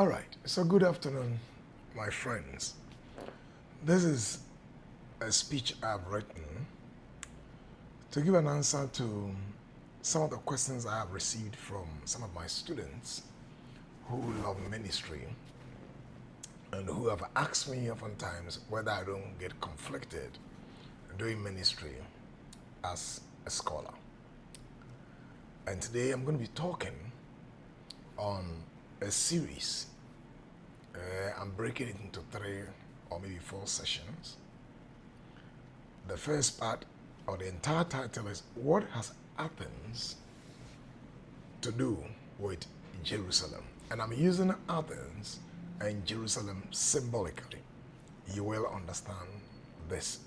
All right, so good afternoon, my friends. This is a speech I've written to give an answer to some of the questions I have received from some of my students who love ministry and who have asked me oftentimes whether I don't get conflicted doing ministry as a scholar. And today I'm going to be talking on a series. I'm breaking it into 3 or maybe 4 sessions. The first part or the entire title is What Has Athens to Do with Jerusalem? And I'm using Athens and Jerusalem symbolically. You will understand this.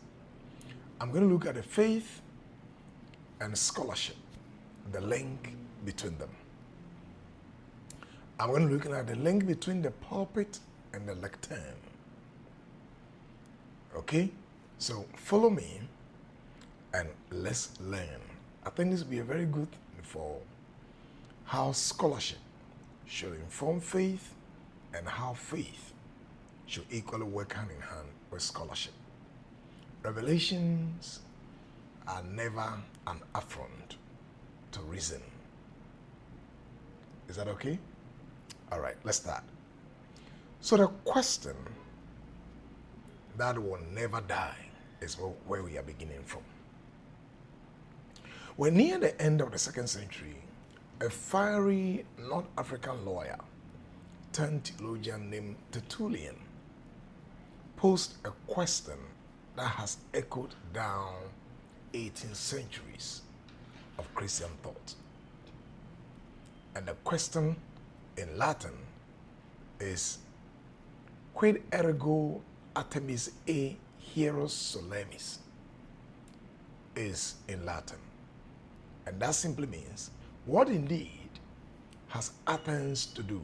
I'm going to look at the faith and scholarship, the link between them. I'm going to look at the link between the pulpit and the lectern. Okay? So follow me and let's learn. I think this will be a very good thing for how scholarship should inform faith and how faith should equally work hand in hand with scholarship. Revelations are never an affront to reason. Is that okay? All right, let's start. So the question that will never die is where we are beginning from. When near the end of the 2nd century, a fiery North African lawyer turned theologian named Tertullian posed a question that has echoed down 18 centuries of Christian thought. And the question in Latin is Quid ergo Artemis e hieros solemnis is in Latin. And that simply means, what indeed has Athens to do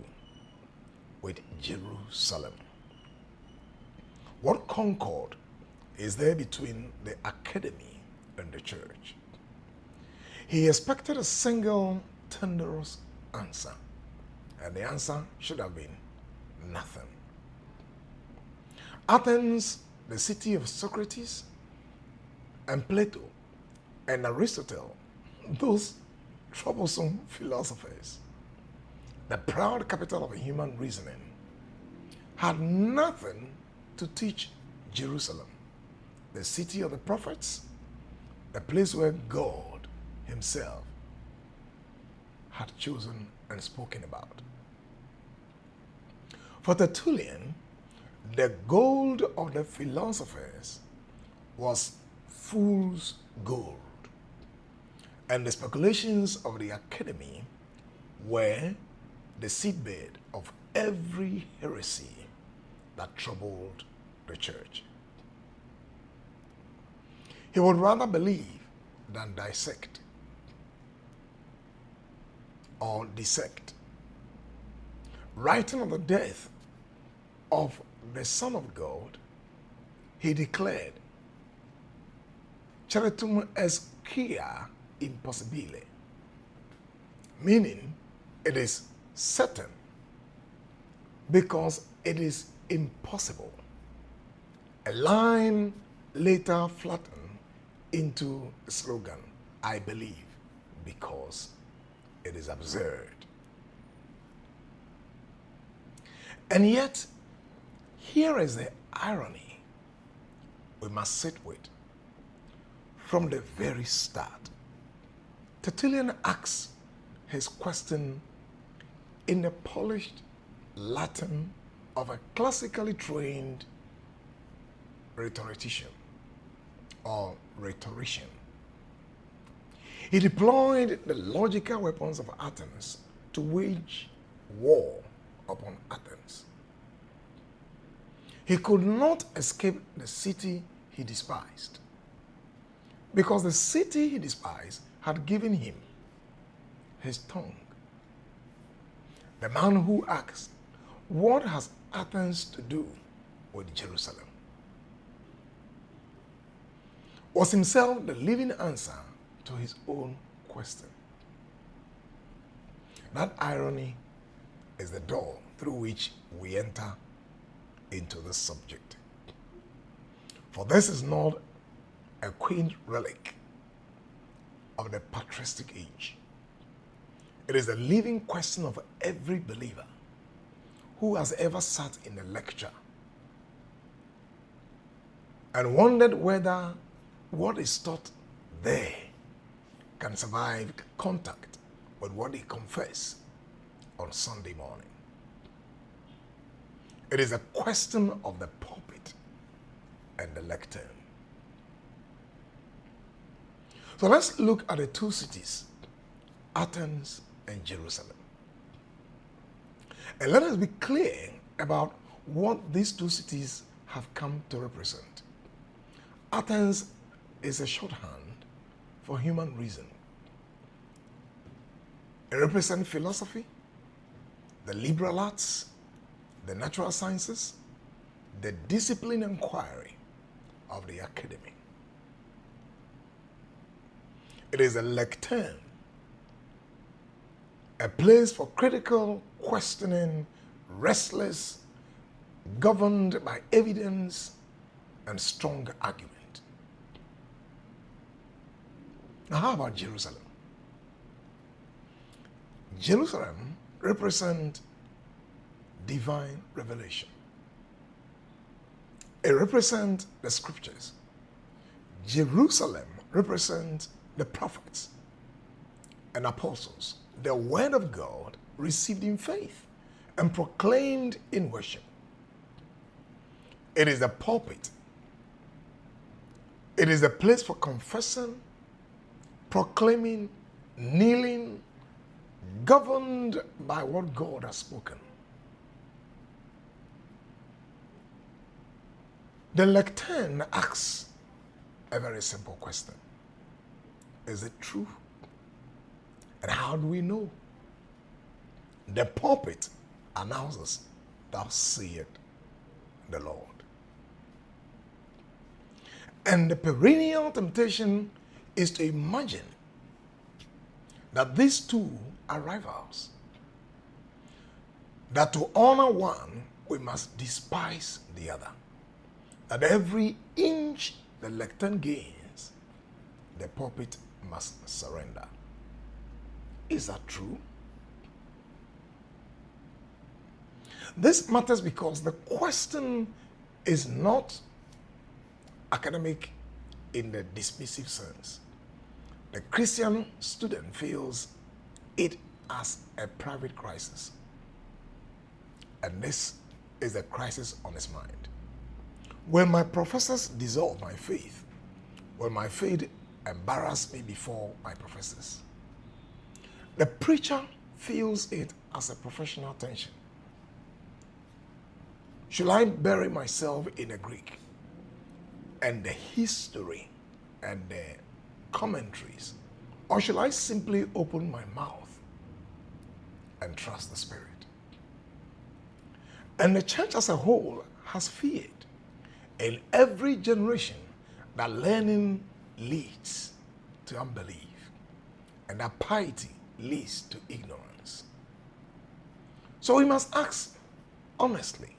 with Jerusalem? What concord is there between the academy and the church? He expected a single thunderous answer, and the answer should have been nothing. Athens, the city of Socrates and Plato and Aristotle, those troublesome philosophers, the proud capital of human reasoning, had nothing to teach Jerusalem, the city of the prophets, the place where God himself had chosen and spoken about. For Tertullian, the gold of the philosophers was fool's gold, and the speculations of the academy were the seedbed of every heresy that troubled the church. He would rather believe than dissect or dissect. Writing of the death of the Son of God, he declared, Charitum est quia impossibile, meaning it is certain because it is impossible. A line later flattened into a slogan, I believe because it is absurd. And yet, here is the irony we must sit with. From the very start, Tertullian asks his question in the polished Latin of a classically trained rhetorician or rhetorician. He deployed the logical weapons of Athens to wage war upon Athens. He could not escape the city he despised, because the city he despised had given him his tongue. The man who asked, what has Athens to do with Jerusalem, was himself the living answer to his own question. That irony is the door through which we enter into this subject. For this is not a quaint relic of the patristic age. It is a living question of every believer who has ever sat in a lecture and wondered whether what is taught there can survive contact with what they confess on Sunday morning. It is a question of the pulpit and the lectern. So let's look at the two cities, Athens and Jerusalem. And let us be clear about what these two cities have come to represent. Athens is a shorthand for human reason. It represents philosophy, the liberal arts, the natural sciences, the discipline and inquiry of the academy. It is a lectern, a place for critical questioning, restless, governed by evidence and strong argument. Now, how about Jerusalem? Jerusalem represents divine revelation. It represents the scriptures. Jerusalem represents the prophets and apostles, the word of God received in faith and proclaimed in worship. It is the pulpit. It is a place for confessing, proclaiming, kneeling, governed by what God has spoken. The lectern asks a very simple question. Is it true? And how do we know? The pulpit announces, "Thou sayest the Lord." And the perennial temptation is to imagine that these two are rivals. That to honor one, we must despise the other. That every inch the lectern gains, the pulpit must surrender. Is that true? This matters because the question is not academic in the dismissive sense. The Christian student feels it as a private crisis. And this is a crisis on his mind. Will my professors dissolve my faith? Will my faith embarrass me before my professors? The preacher feels it as a professional tension. Should I bury myself in the Greek and the history and the commentaries, or should I simply open my mouth and trust the Spirit? And the church as a whole has feared in every generation that learning leads to unbelief and that piety leads to ignorance. So we must ask honestly,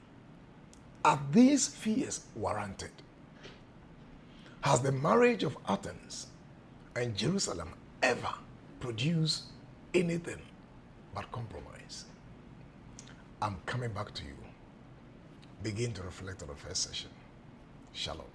are these fears warranted? Has the marriage of Athens and Jerusalem ever produced anything but compromise? I'm coming back to you. Begin to reflect on the first session. Shalom.